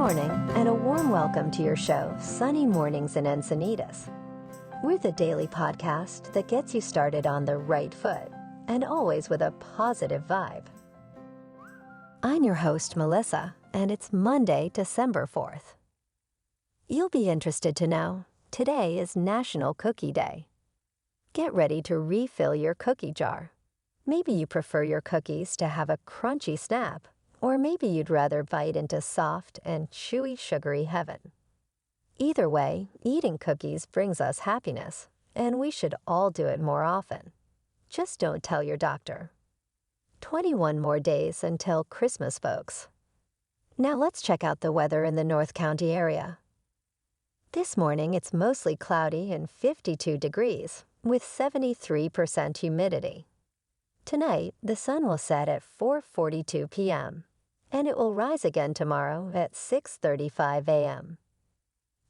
morning, and a warm welcome to your show, Sunny Mornings in Encinitas. We're the daily podcast that gets you started on the right foot, and always with a positive vibe. I'm your host, Melissa, and it's Monday, December 4th. You'll be interested to know, today is National Cookie Day. Get ready to refill your cookie jar. Maybe you prefer your cookies to have a crunchy snap, or maybe you'd rather bite into soft and chewy sugary heaven. Either way, eating cookies brings us happiness, and we should all do it more often. Just don't tell your doctor. 21 more days until Christmas, folks. Now let's check out the weather in the North County area. This morning it's mostly cloudy and 52 degrees, with 73% humidity. Tonight, the sun will set at 4:42 p.m., and it will rise again tomorrow at 6:35 a.m.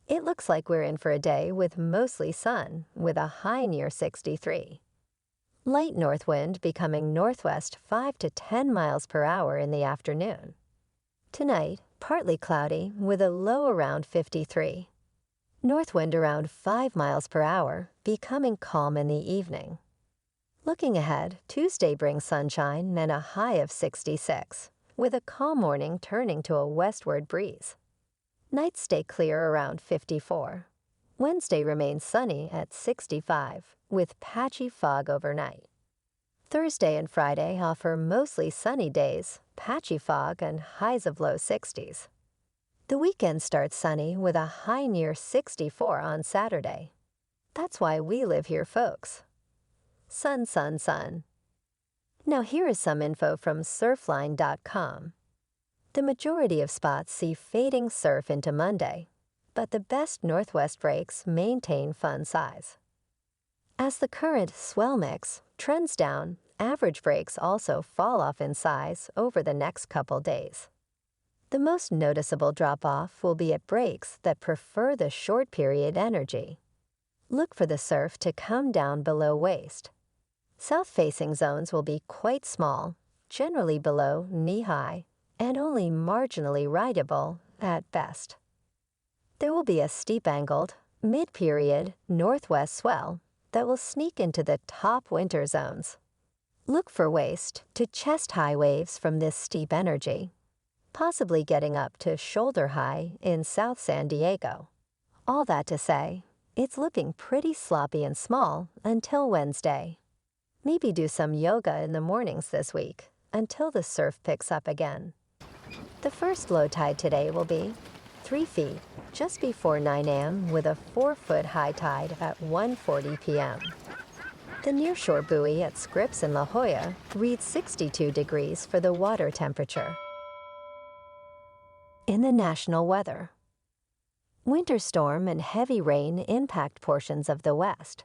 It looks like we're in for a day with mostly sun, with a high near 63. Light north wind becoming northwest 5 to 10 miles per hour in the afternoon. Tonight, partly cloudy with a low around 53. North wind around 5 miles per hour, becoming calm in the evening. Looking ahead, Tuesday brings sunshine and a high of 66, with a calm morning turning to a westward breeze. Nights stay clear around 54. Wednesday remains sunny at 65, with patchy fog overnight. Thursday and Friday offer mostly sunny days, patchy fog, and highs of low 60s. The weekend starts sunny with a high near 64 on Saturday. That's why we live here, folks. Sun, sun, sun. Now here is some info from surfline.com. The majority of spots see fading surf into Monday, but the best northwest breaks maintain fun size. As the current swell mix trends down, average breaks also fall off in size over the next couple days. The most noticeable drop-off will be at breaks that prefer the short period energy. Look for the surf to come down below waist. South-facing zones will be quite small, generally below knee-high, and only marginally rideable at best. There will be a steep-angled, mid-period, northwest swell that will sneak into the top winter zones. Look for waist to chest-high waves from this steep energy, possibly getting up to shoulder-high in South San Diego. All that to say, it's looking pretty sloppy and small until Wednesday. Maybe do some yoga in the mornings this week until the surf picks up again. The first low tide today will be 3 feet just before 9 a.m. with a 4-foot high tide at 1:40 p.m. The nearshore buoy at Scripps in La Jolla reads 62 degrees for the water temperature. In the national weather, winter storm and heavy rain impact portions of the west.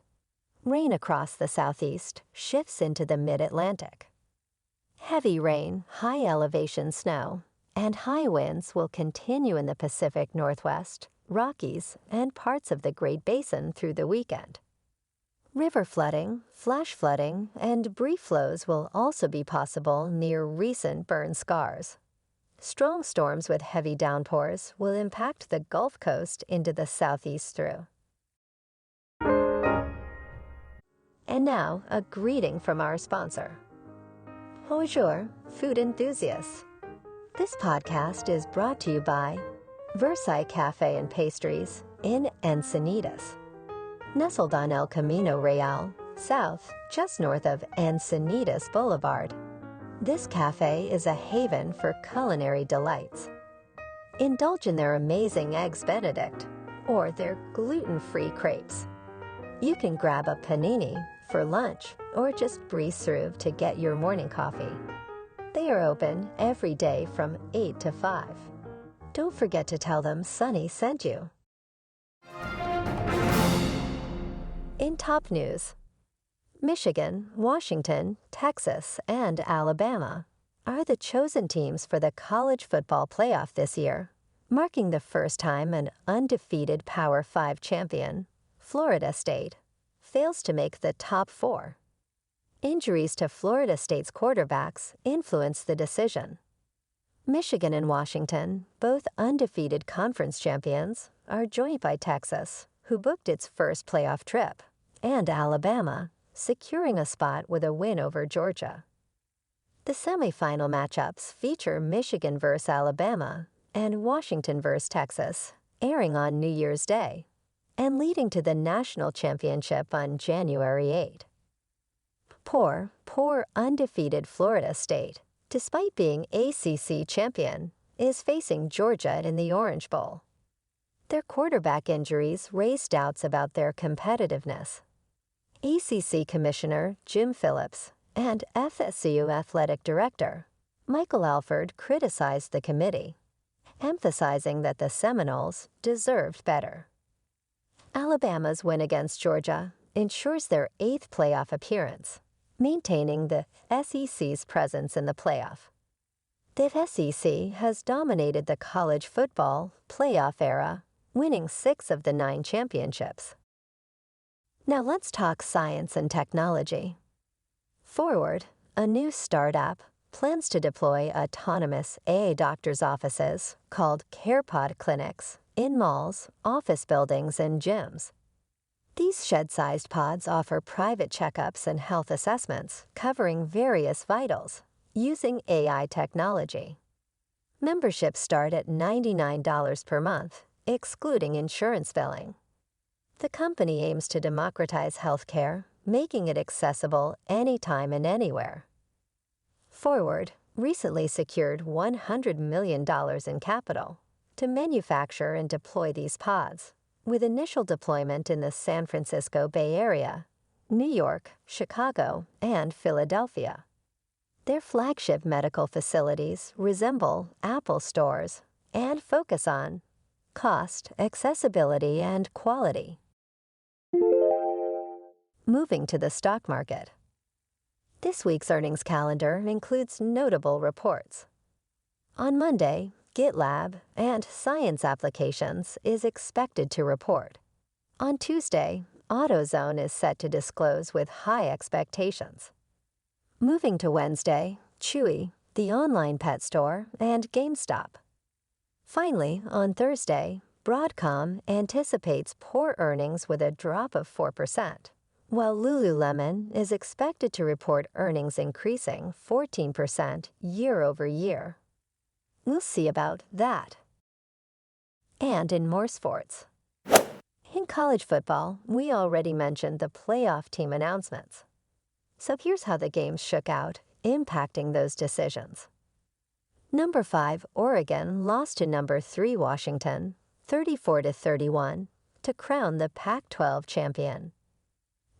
Rain across the southeast shifts into the mid-Atlantic. Heavy rain, high elevation snow, and high winds will continue in the Pacific Northwest, Rockies, and parts of the Great Basin through the weekend. River flooding, flash flooding, and brief flows will also be possible near recent burn scars. Strong storms with heavy downpours will impact the Gulf Coast into the southeast through. And now, a greeting from our sponsor. Bonjour, food enthusiasts. This podcast is brought to you by Versailles Cafe and Pastries in Encinitas. Nestled on El Camino Real, south, just north of Encinitas Boulevard, this cafe is a haven for culinary delights. Indulge in their amazing Eggs Benedict or their gluten-free crepes. You can grab a panini for lunch or just breeze through to get your morning coffee. They are open every day from 8 to 5. Don't forget to tell them Sunny sent you. In top news, Michigan, Washington, Texas, and Alabama are the chosen teams for the college football playoff this year, marking the first time an undefeated Power 5 champion, Florida State, fails to make the top 4. Injuries to Florida State's quarterbacks influenced the decision. Michigan and Washington, both undefeated conference champions, are joined by Texas, who booked its first playoff trip, and Alabama, securing a spot with a win over Georgia. The semifinal matchups feature Michigan vs. Alabama and Washington vs. Texas, airing on New Year's Day, and leading to the national championship on January 8. Poor undefeated Florida State, despite being ACC champion, is facing Georgia in the Orange Bowl. Their quarterback injuries raise doubts about their competitiveness. ACC Commissioner Jim Phillips and FSU Athletic Director Michael Alford criticized the committee, emphasizing that the Seminoles deserved better. Alabama's win against Georgia ensures their 8th playoff appearance, maintaining the SEC's presence in the playoff. The SEC has dominated the college football playoff era, winning 6 of the 9 championships. Now let's talk science and technology. Forward, a new startup, plans to deploy autonomous AI doctors' offices called CarePod clinics in malls, office buildings, and gyms. These shed-sized pods offer private checkups and health assessments covering various vitals using AI technology. Memberships start at $99 per month, excluding insurance billing. The company aims to democratize healthcare, making it accessible anytime and anywhere. Forward recently secured $100 million in capital to manufacture and deploy these pods, with initial deployment in the San Francisco Bay Area, New York, Chicago, and Philadelphia. Their flagship medical facilities resemble Apple stores and focus on cost, accessibility, and quality. Moving to the stock market. This week's earnings calendar includes notable reports. On Monday, GitLab and Science Applications is expected to report. On Tuesday, AutoZone is set to disclose with high expectations. Moving to Wednesday, Chewy, the online pet store, and GameStop. Finally, on Thursday, Broadcom anticipates poor earnings with a drop of 4%, while Lululemon is expected to report earnings increasing 14% year over year. We'll see about that. And in more sports. In college football, we already mentioned the playoff team announcements. So here's how the games shook out, impacting those decisions. Number 5, Oregon lost to number 3, Washington, 34-31, to crown the Pac-12 champion.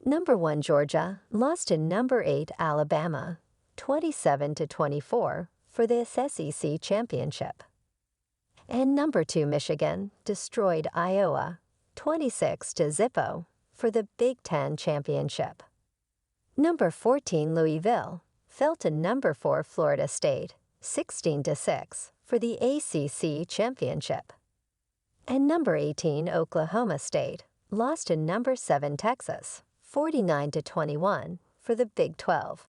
Number 1, Georgia lost to number 8, Alabama, 27-24, for the SEC championship. And number 2, Michigan destroyed Iowa, 26-0, for the Big Ten championship. Number 14, Louisville fell to number 4, Florida State, 16-6, for the ACC championship. And number 18, Oklahoma State lost to number 7, Texas, 49-21, for the Big 12.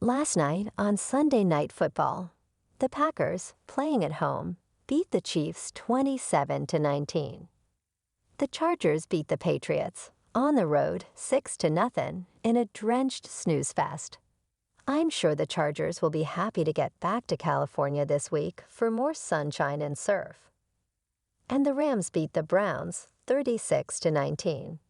Last night on Sunday Night Football, the Packers, playing at home, beat the Chiefs 27-19. The Chargers beat the Patriots on the road 6-0 in a drenched snooze fest. I'm sure the Chargers will be happy to get back to California this week for more sunshine and surf. And the Rams beat the Browns 36-19.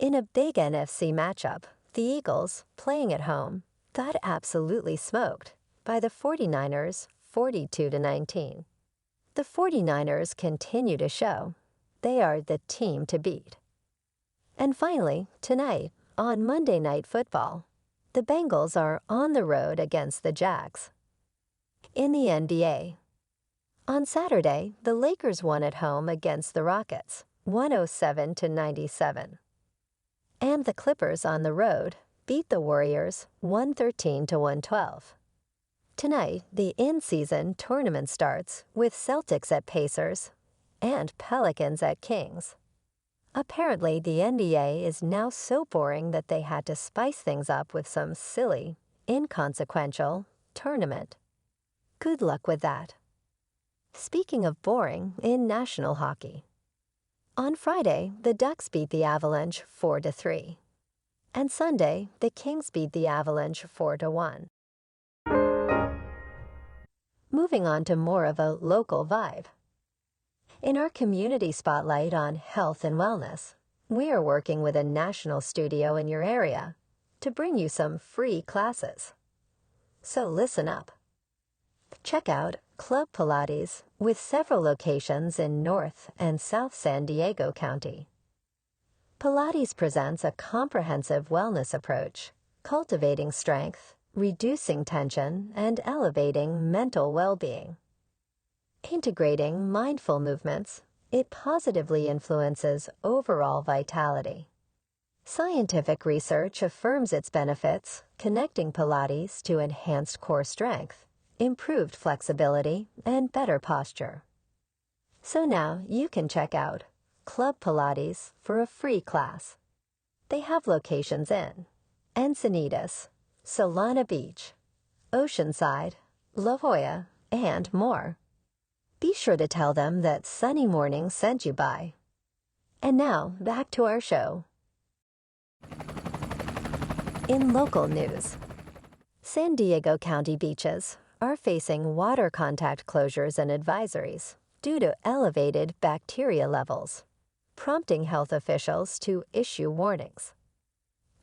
In a big NFC matchup, the Eagles, playing at home, got absolutely smoked by the 49ers 42-19. The 49ers continue to show they are the team to beat. And finally, tonight, on Monday Night Football, the Bengals are on the road against the Jags. In the NBA, on Saturday, the Lakers won at home against the Rockets, 107-97. And the Clippers on the road beat the Warriors 113-112. Tonight, the in-season tournament starts with Celtics at Pacers and Pelicans at Kings. Apparently, the NBA is now so boring that they had to spice things up with some silly, inconsequential tournament. Good luck with that. Speaking of boring, in national hockey. On Friday, the Ducks beat the Avalanche 4-3. And Sunday, the Kings beat the Avalanche 4-1. Moving on to more of a local vibe. In our community spotlight on health and wellness, we are working with a national studio in your area to bring you some free classes. So listen up. Check out Club Pilates with several locations in North and South San Diego County. Pilates presents a comprehensive wellness approach, cultivating strength, reducing tension, and elevating mental well-being. Integrating mindful movements, it positively influences overall vitality. Scientific research affirms its benefits, connecting Pilates to enhanced core strength, improved flexibility, and better posture. So now you can check out Club Pilates for a free class. They have locations in Encinitas, Solana Beach, Oceanside, La Jolla, and more. Be sure to tell them that Sunny Morning sent you by. And now, back to our show. In local news, San Diego County beaches are facing water contact closures and advisories due to elevated bacteria levels, prompting health officials to issue warnings.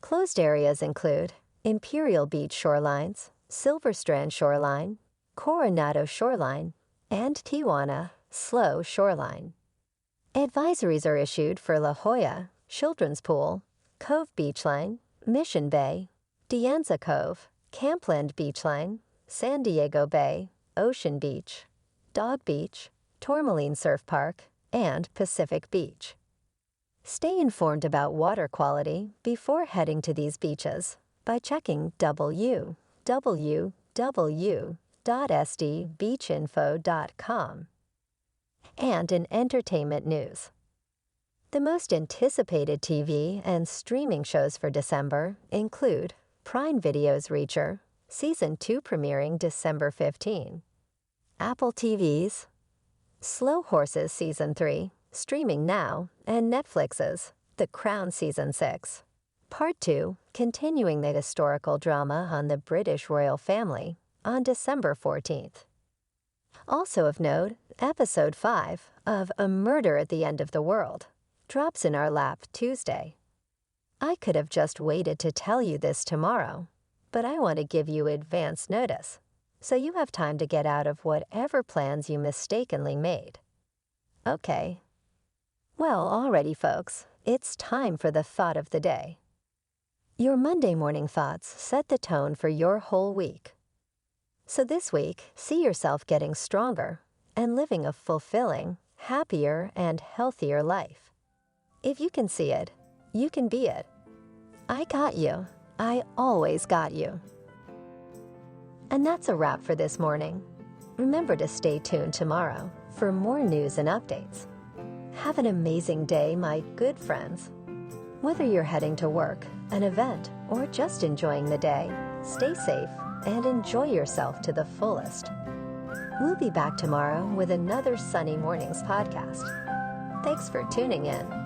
Closed areas include Imperial Beach shorelines, Silver Strand shoreline, Coronado shoreline, and Tijuana Slow shoreline. Advisories are issued for La Jolla, Children's Pool, Cove Beachline, Mission Bay, Dianza Cove, Campland Beachline, San Diego Bay, Ocean Beach, Dog Beach, Tourmaline Surf Park, and Pacific Beach. Stay informed about water quality before heading to these beaches by checking www.sdbeachinfo.com. And in entertainment news, the most anticipated TV and streaming shows for December include Prime Video's Reacher, Season 2 premiering December 15, Apple TV's Slow Horses Season 3, streaming now, and Netflix's The Crown Season 6. Part 2, continuing the historical drama on the British royal family, on December 14th. Also of note, Episode 5 of A Murder at the End of the World drops in our lap Tuesday. I could have just waited to tell you this tomorrow, but I want to give you advance notice, so you have time to get out of whatever plans you mistakenly made. Okay. Well, alrighty, folks, it's time for the thought of the day. Your Monday morning thoughts set the tone for your whole week. So this week, see yourself getting stronger and living a fulfilling, happier, and healthier life. If you can see it, you can be it. I got you. I always got you. And that's a wrap for this morning. Remember to stay tuned tomorrow for more news and updates. Have an amazing day, my good friends. Whether you're heading to work, an event, or just enjoying the day, stay safe and enjoy yourself to the fullest. We'll be back tomorrow with another Sunny Mornings podcast. Thanks for tuning in.